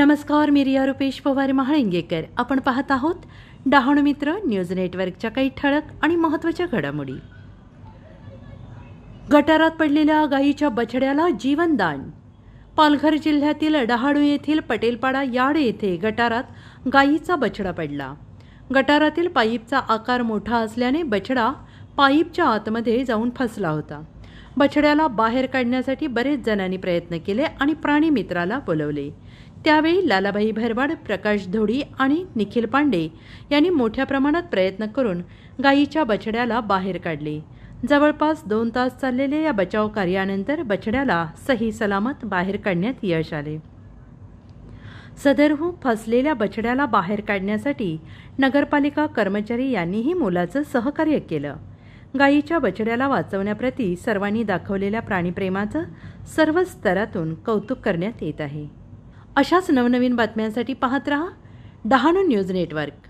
नमस्कार, मी रिया रुपेश पवार महाळिंगेकर. आपण पाहत आहोत डहाणू मित्र न्यूज नेटवर्कच्या काही ठळक आणि महत्त्वाच्या घडामोडी. गटारात पडलेल्या गायीच्या बछड्याला जीवनदान. पालघर जिल्ह्यातील डहाणू येथील पटेलपाडा यार्ड येथे गटारात गायीचा बछडा पडला. गटारातील पाईपचा आकार मोठा असल्याने बछडा पाईपच्या आतमध्ये जाऊन फसला होता. बछड्याला बाहेर काढण्यासाठी बरेच जणांनी प्रयत्न केले आणि प्राणी मित्राला बोलवले. त्यावेळी लालाबाई भरवाड, प्रकाश धोडी आणि निखिल पांडे यांनी मोठ्या प्रमाणात प्रयत्न करून गायीच्या बछड्याला बाहेर काढले. जवळपास 2 तास चाललेल्या या बचाव कार्यानंतर बछड्याला सही सलामत बाहेर काढण्यात यश आले. सदरहून फसलेल्या बछड्याला बाहेर काढण्यासाठी नगरपालिका कर्मचारी यांनीही मोलाचं सहकार्य केलं. गायीच्या बछड्याला वाचवण्याप्रती सर्वांनी दाखवलेल्या प्राणीप्रेमाचं सर्व स्तरातून कौतुक करण्यात येत आहे. अशाच नवनवीन बातम्यांसाठी पाहत रहा डहाणू न्यूज नेटवर्क.